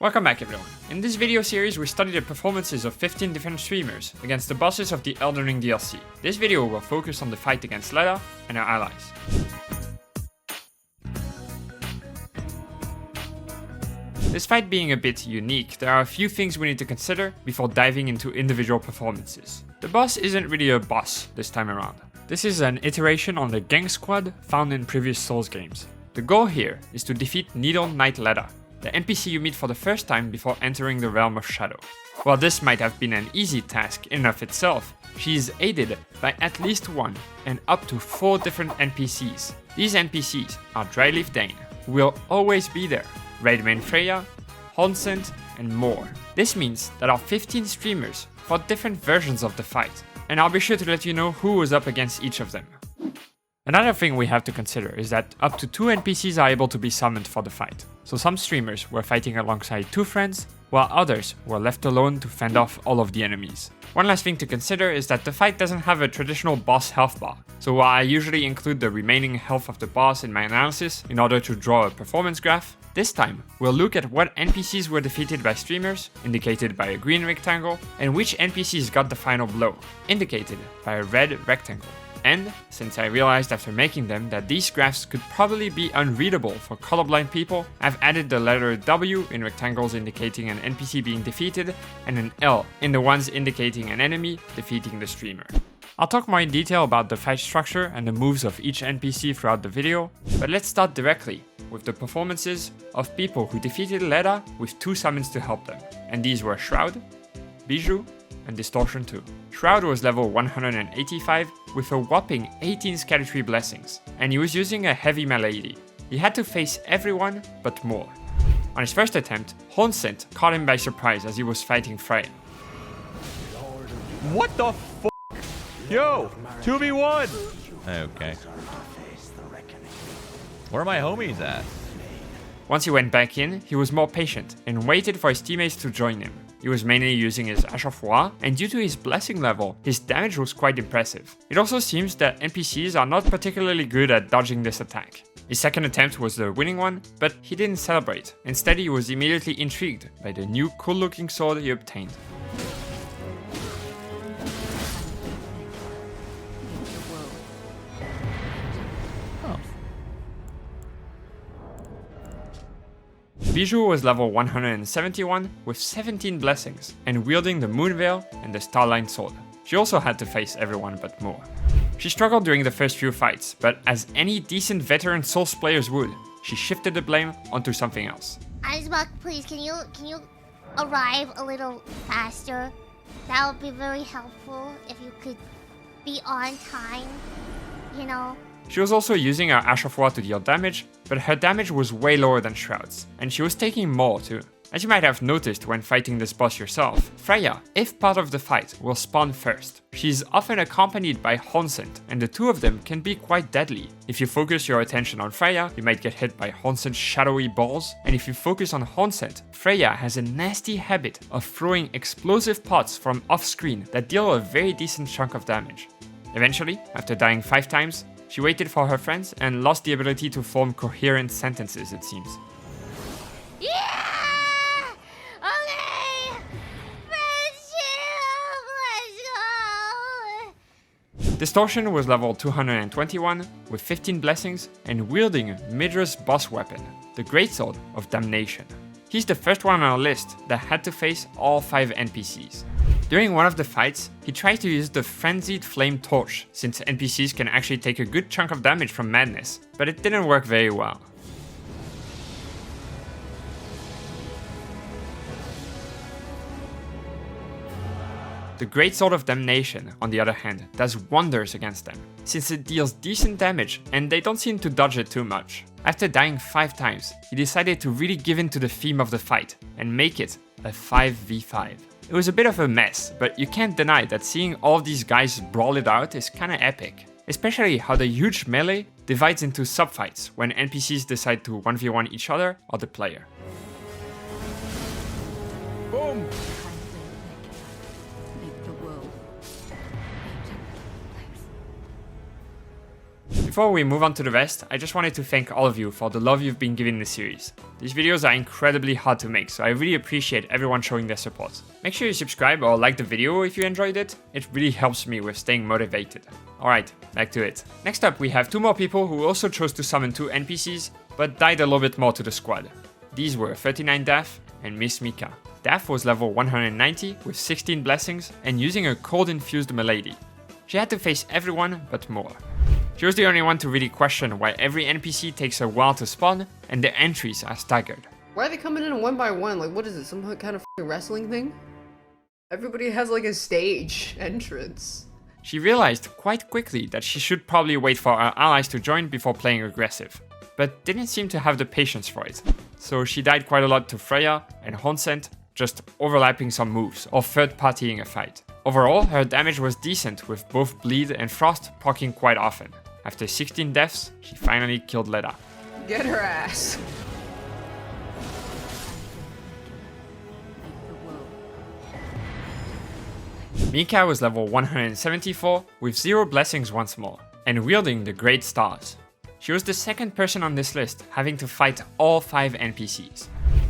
Welcome back everyone. In this video series we study the performances of 15 different streamers against the bosses of the Elden Ring DLC. This video will focus on the fight against Leda and her allies. This fight being a bit unique, there are a few things we need to consider before diving into individual performances. The boss isn't really a boss this time around. This is an iteration on the Gank Squad found in previous Souls games. The goal here is to defeat Needle Knight Leda, the NPC you meet for the first time before entering the realm of Shadow. While this might have been an easy task in and of itself, she is aided by at least one and up to 4 different NPCs. These NPCs are Dryleaf Dane, who will always be there, Raidmain Freya, Honsent, and more. This means that our 15 streamers fought different versions of the fight, and I'll be sure to let you know who was up against each of them. Another thing we have to consider is that up to 2 NPCs are able to be summoned for the fight. So some streamers were fighting alongside 2 friends, while others were left alone to fend off all of the enemies. One last thing to consider is that the fight doesn't have a traditional boss health bar. So while I usually include the remaining health of the boss in my analysis in order to draw a performance graph, this time we'll look at what NPCs were defeated by streamers, indicated by a green rectangle, and which NPCs got the final blow, indicated by a red rectangle. And, since I realized after making them that these graphs could probably be unreadable for colorblind people, I've added the letter W in rectangles indicating an NPC being defeated, and an L in the ones indicating an enemy defeating the streamer. I'll talk more in detail about the fight structure and the moves of each NPC throughout the video, but let's start directly with the performances of people who defeated Leda with 2 summons to help them, and these were Shroud, Bijou, and Distortion 2. Shroud was level 185 with a whopping 18 Scattertree blessings, and he was using a heavy melee. He had to face everyone but more. On his first attempt, Honsent caught him by surprise as he was fighting Freya. What the f***? Yo, 2v1! Okay. Where are my homies at? Once he went back in, he was more patient and waited for his teammates to join him. He was mainly using his Ash-of-War, and due to his blessing level, his damage was quite impressive. It also seems that NPCs are not particularly good at dodging this attack. His second attempt was the winning one, but he didn't celebrate. Instead, he was immediately intrigued by the new cool-looking sword he obtained. Bijou was level 171 with 17 blessings and wielding the Moon Veil and the Starline Sword. She also had to face everyone but more. She struggled during the first few fights, but as any decent veteran Souls players would, she shifted the blame onto something else. Icebox, please, can you arrive a little faster? That would be very helpful if you could be on time, you know? She was also using her Ash-of-War to deal damage, but her damage was way lower than Shroud's, and she was taking more too. As you might have noticed when fighting this boss yourself, Freya, if part of the fight, will spawn first. She's often accompanied by Honsent, and the 2 of them can be quite deadly. If you focus your attention on Freya, you might get hit by Honsent's shadowy balls, and if you focus on Honsent, Freya has a nasty habit of throwing explosive pots from off-screen that deal a very decent chunk of damage. Eventually, after dying 5 times, she waited for her friends and lost the ability to form coherent sentences, it seems. Yeah! Okay! Friendship! Let's go! Distortion was level 221 with 15 blessings and wielding Midra's boss weapon, the Greatsword of Damnation. He's the first one on our list that had to face all 5 NPCs. During one of the fights, he tried to use the Frenzied Flame Torch, since NPCs can actually take a good chunk of damage from madness, but it didn't work very well. The Greatsword of Damnation, on the other hand, does wonders against them, since it deals decent damage and they don't seem to dodge it too much. After dying 5 times, he decided to really give in to the theme of the fight and make it a 5v5. It was a bit of a mess, but you can't deny that seeing all of these guys brawl it out is kinda epic. Especially how the huge melee divides into subfights when NPCs decide to 1v1 each other or the player. Boom! Before we move on to the rest, I just wanted to thank all of you for the love you've been giving the series. These videos are incredibly hard to make, so I really appreciate everyone showing their support. Make sure you subscribe or like the video if you enjoyed it. It really helps me with staying motivated. Alright, back to it. Next up, we have 2 more people who also chose to summon 2 NPCs, but died a little bit more to the squad. These were 39 Daff and Miss Mika. Daff was level 190 with 16 blessings and using a cold-infused Milady. She had to face everyone but more. She was the only one to really question why every NPC takes a while to spawn and the entries are staggered. Why are they coming in one by one? Like, what is it? Some kind of wrestling thing? Everybody has like a stage entrance. She realized quite quickly that she should probably wait for her allies to join before playing aggressive, but didn't seem to have the patience for it. So she died quite a lot to Freya and Honsent, just overlapping some moves or third-partying a fight. Overall, her damage was decent with both Bleed and Frost proccing quite often. After 16 deaths, she finally killed Leda. Get her ass. Mika was level 174 with 0 blessings once more, and wielding the Great Stars. She was the second person on this list having to fight all 5 NPCs.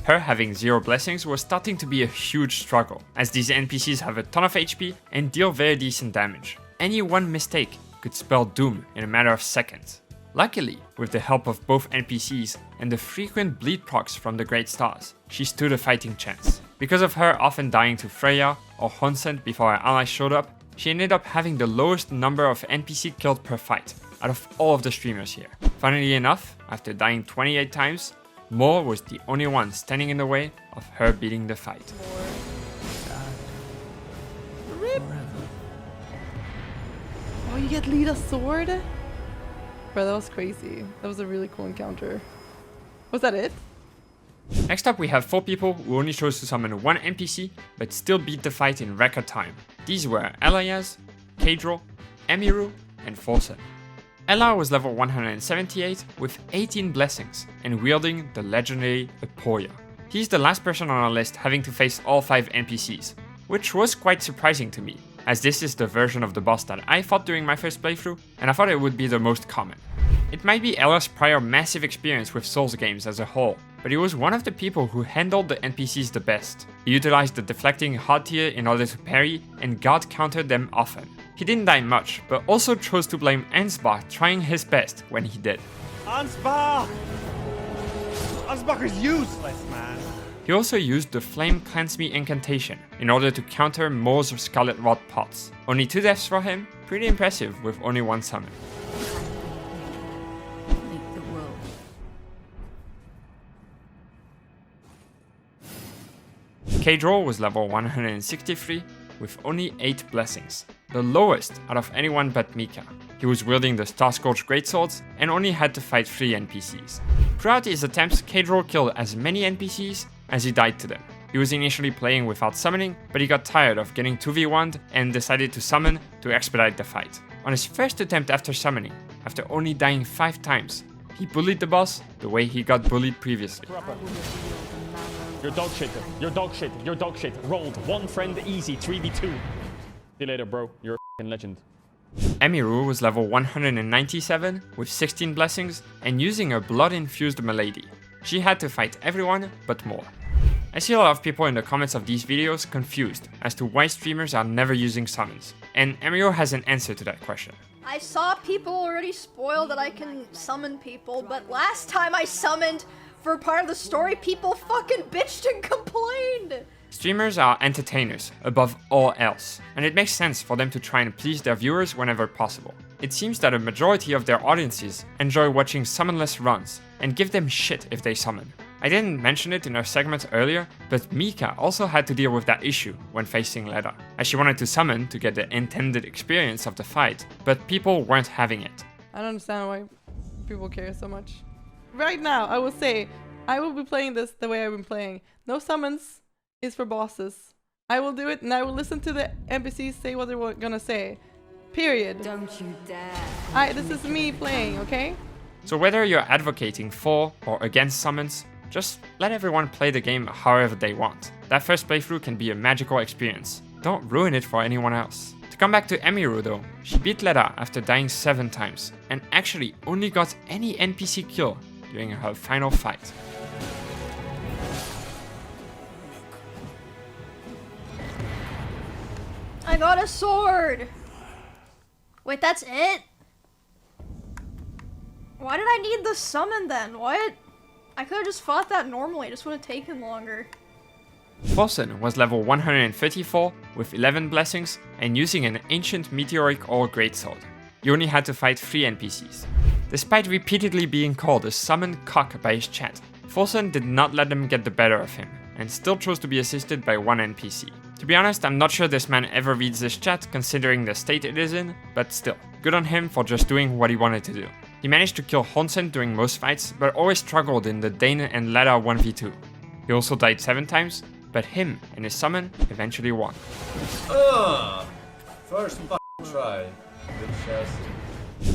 Her having 0 blessings was starting to be a huge struggle, as these NPCs have a ton of HP and deal very decent damage. Any one mistake could spell doom in a matter of seconds. Luckily, with the help of both NPCs and the frequent bleed procs from the Great Stars, she stood a fighting chance. Because of her often dying to Freya or Honsent before her allies showed up, she ended up having the lowest number of NPC killed per fight out of all of the streamers here. Funnily enough, after dying 28 times, Moore was the only one standing in the way of her beating the fight. Oh, you get Leda's sword? Bro, that was crazy. That was a really cool encounter. Was that it? Next up, we have 4 people who only chose to summon 1 NPC, but still beat the fight in record time. These were Elias, Kadril, Emiru, and Forsen. Ella was level 178 with 18 blessings and wielding the legendary Aporia. He's the last person on our list having to face all 5 NPCs, which was quite surprising to me, as this is the version of the boss that I fought during my first playthrough, and I thought it would be the most common. It might be Ella's prior massive experience with Souls games as a whole, but he was one of the people who handled the NPCs the best. He utilized the deflecting hard tier in order to parry, and God countered them often. He didn't die much, but also chose to blame Ansbach trying his best when he did. Ansbach! Ansbach is useless, man. He also used the Flame Cleanse Me incantation in order to counter Moore's Scarlet Rod pots. Only 2 deaths for him, pretty impressive with only 1 summon. Kadril was level 163 with only 8 blessings, the lowest out of anyone but Mika. He was wielding the Starscourge Greatswords and only had to fight 3 NPCs. Throughout his attempts, Kadril killed as many NPCs as he died to them. He was initially playing without summoning, but he got tired of getting 2v1'd and decided to summon to expedite the fight. On his first attempt after summoning, after only dying 5 times, he bullied the boss the way he got bullied previously. You're dog shit. You're dog shit. You're dog shit. Rolled. 1 friend easy. 3v2. See you later, bro. You're a f***ing legend. Emiru was level 197 with 16 blessings and using a blood-infused Milady. She had to fight everyone but more. I see a lot of people in the comments of these videos confused as to why streamers are never using summons, and Emiru has an answer to that question. I saw people already spoil that I can summon people, but last time I summoned for part of the story, people fucking bitched and complained! Streamers are entertainers above all else, and it makes sense for them to try and please their viewers whenever possible. It seems that a majority of their audiences enjoy watching summonless runs and give them shit if they summon. I didn't mention it in our segment earlier, but Mika also had to deal with that issue when facing Leda, as she wanted to summon to get the intended experience of the fight, but people weren't having it. I don't understand why people care so much. Right now, I will say, I will be playing this the way I've been playing. No summons is for bosses. I will do it and I will listen to the NPCs say what they're gonna say. Period. Don't you dare. This is me playing, okay? So whether you're advocating for or against summons, just let everyone play the game however they want. That first playthrough can be a magical experience. Don't ruin it for anyone else. To come back to Emiru though, she beat Leda after dying 7 times, and actually only got any NPC kill during her final fight. I got a sword! Wait, that's it? Why did I need the summon then? What? I could've just fought that normally, it just would've taken longer. Forsen was level 134 with 11 blessings and using an ancient meteoric ore greatsword. He only had to fight 3 NPCs. Despite repeatedly being called a summoned cock by his chat, Forsen did not let them get the better of him and still chose to be assisted by 1 NPC. To be honest, I'm not sure this man ever reads this chat considering the state it is in, but still, good on him for just doing what he wanted to do. He managed to kill Honsen during most fights, but always struggled in the Dane and Leda 1v2. He also died 7 times, but him and his summon eventually won. First try.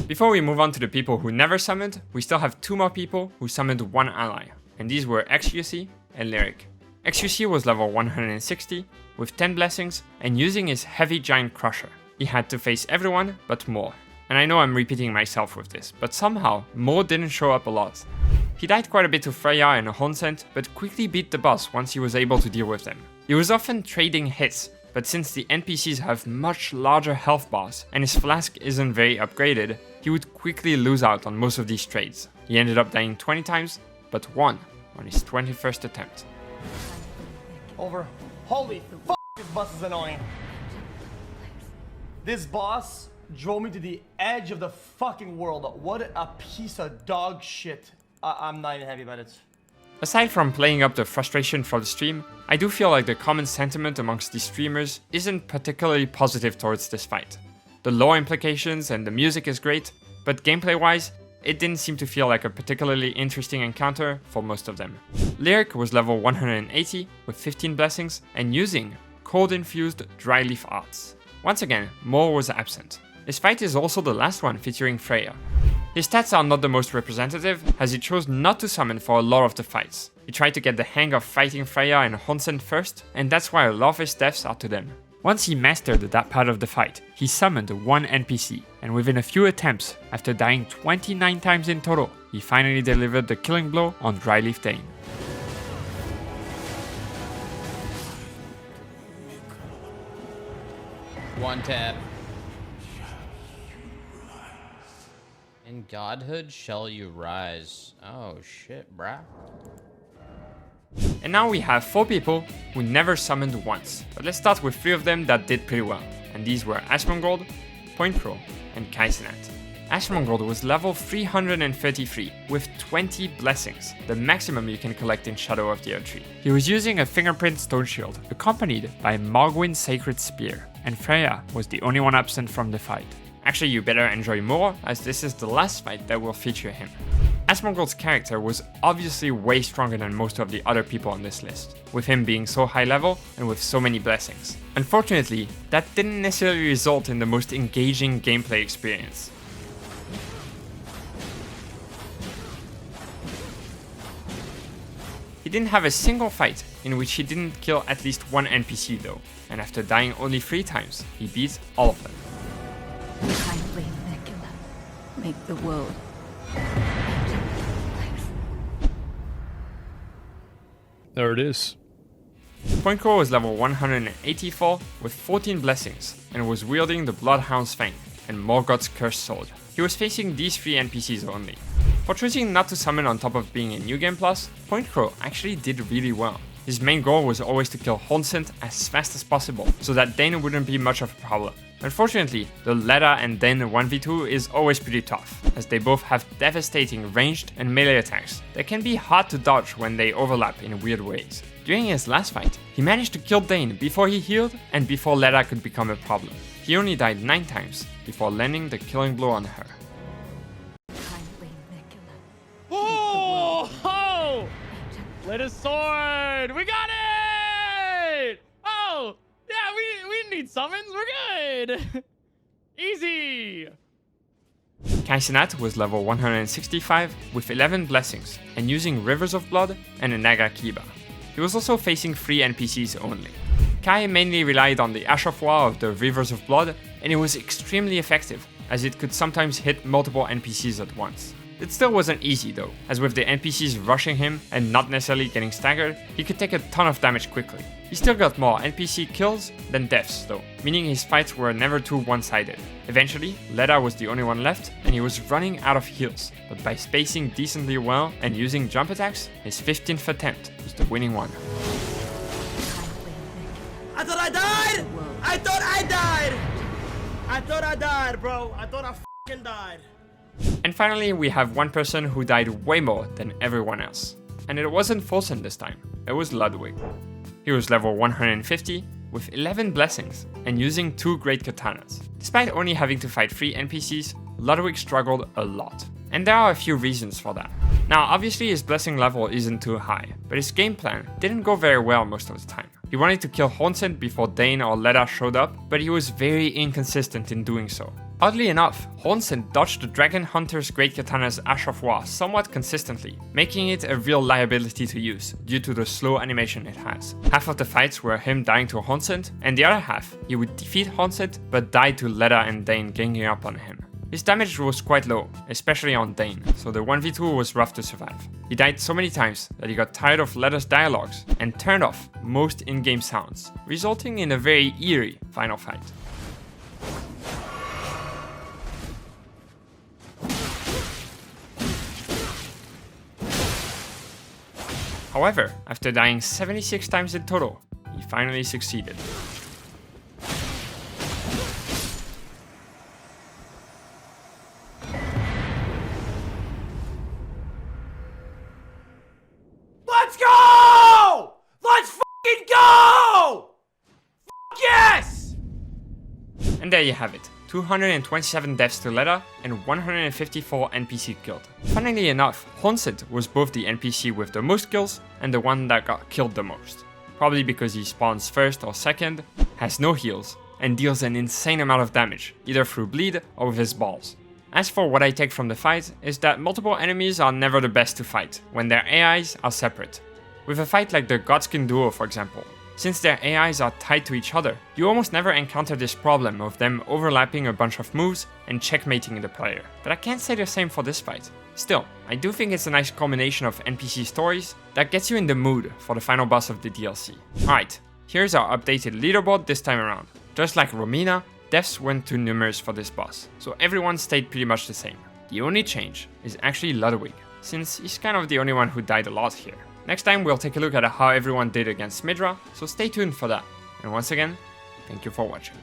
Before we move on to the people who never summoned, we still have 2 more people who summoned 1 ally, and these were XUC and Lyric. XUC was level 160 with 10 blessings and using his heavy giant crusher. He had to face everyone but Moore. And I know I'm repeating myself with this, but somehow Moore didn't show up a lot. He died quite a bit to Freya and Honsent, but quickly beat the boss once he was able to deal with them. He was often trading hits, but since the NPCs have much larger health bars and his flask isn't very upgraded, he would quickly lose out on most of these trades. He ended up dying 20 times, but won on his 21st attempt. Over. Holy fuck, this boss is annoying. This boss drove me to the edge of the fucking world. What a piece of dog shit. I'm not even happy about it. Aside from playing up the frustration for the stream, I do feel like the common sentiment amongst these streamers isn't particularly positive towards this fight. The lore implications and the music is great, but gameplay wise, it didn't seem to feel like a particularly interesting encounter for most of them. Lyric was level 180 with 15 blessings and using cold-infused dry leaf arts. Once again, Moore was absent. This fight is also the last one featuring Freya. His stats are not the most representative, as he chose not to summon for a lot of the fights. He tried to get the hang of fighting Freya and Honsen first, and that's why a lot of his deaths are to them. Once he mastered that part of the fight, he summoned 1 NPC, and within a few attempts, after dying 29 times in total, he finally delivered the killing blow on Dryleaf Dane. One tap. In godhood shall you rise. Oh shit, bruh. And now we have 4 people who never summoned once, but let's start with 3 of them that did pretty well, and these were Ashmongold, Point Crow, and Kaisenat. Ashmongold was level 333 with 20 blessings, the maximum you can collect in Shadow of the Erdtree. He was using a fingerprint stone shield, accompanied by Margwyn's sacred spear, and Freya was the only one absent from the fight. Actually, you better enjoy more, as this is the last fight that will feature him. Ashmongold's character was obviously way stronger than most of the other people on this list, with him being so high level and with so many blessings. Unfortunately, that didn't necessarily result in the most engaging gameplay experience. He didn't have a single fight in which he didn't kill at least 1 NPC though, and after dying only 3 times, he beat all of them. Kindly, Necula, make the world. There it is. Point Crow was level 184 with 14 blessings and was wielding the Bloodhound's Fang and Morgoth's Cursed Sword. He was facing these 3 NPCs only. For choosing not to summon on top of being a New Game Plus, Point Crow actually did really well. His main goal was always to kill Honsent as fast as possible, so that Dane wouldn't be much of a problem. Unfortunately, the Leda and Dane 1v2 is always pretty tough, as they both have devastating ranged and melee attacks that can be hard to dodge when they overlap in weird ways. During his last fight, he managed to kill Dane before he healed and before Leda could become a problem. He only died 9 times before landing the killing blow on her. Oh! Leda sword! We got it! Oh! Yeah, we didn't need summons. We're good! Easy! Kaisenat was level 165 with 11 blessings and using Rivers of Blood and a Naga Kiba. He was also facing 3 NPCs only. Kai mainly relied on the Achafois of the Rivers of Blood, and it was extremely effective, as it could sometimes hit multiple NPCs at once. It still wasn't easy though, as with the NPCs rushing him and not necessarily getting staggered, he could take a ton of damage quickly. He still got more NPC kills than deaths though, meaning his fights were never too one-sided. Eventually, Leda was the only one left, and he was running out of heals, but by spacing decently well and using jump attacks, his 15th attempt was the winning one. I thought I died! I thought I died! I thought I died, bro. I thought I f***ing died. And finally, we have one person who died way more than everyone else. And it wasn't Folsen this time, it was Ludwig. He was level 150, with 11 blessings, and using 2 great katanas. Despite only having to fight 3 NPCs, Ludwig struggled a lot. And there are a few reasons for that. Now, obviously his blessing level isn't too high, but his game plan didn't go very well most of the time. He wanted to kill Hornsent before Dane or Leda showed up, but he was very inconsistent in doing so. Oddly enough, Hornsent dodged the Dragon Hunter's Great Katana's Achafois somewhat consistently, making it a real liability to use, due to the slow animation it has. Half of the fights were him dying to Hornsent, and the other half, he would defeat Hornsent, but die to Leda and Dane ganging up on him. His damage was quite low, especially on Dane, so the 1v2 was rough to survive. He died so many times that he got tired of Leda's dialogues and turned off most in-game sounds, resulting in a very eerie final fight. However, after dying 76 times in total, he finally succeeded. Let's go! Let's fucking go! Fuck yes! And there you have it. 227 deaths to Leda and 154 NPC killed. Funnily enough, Hornsent was both the NPC with the most kills and the one that got killed the most. Probably because he spawns first or second, has no heals, and deals an insane amount of damage, either through bleed or with his balls. As for what I take from the fight, is that multiple enemies are never the best to fight, when their AIs are separate. With a fight like the Godskin duo for example, since their AIs are tied to each other, you almost never encounter this problem of them overlapping a bunch of moves and checkmating the player. But I can't say the same for this fight. Still, I do think it's a nice combination of NPC stories that gets you in the mood for the final boss of the DLC. Alright, here's our updated leaderboard this time around. Just like Romina, deaths weren't too numerous for this boss, so everyone stayed pretty much the same. The only change is actually Ludwig, since he's kind of the only one who died a lot here. Next time we'll take a look at how everyone did against Smidra, so stay tuned for that. And once again, thank you for watching.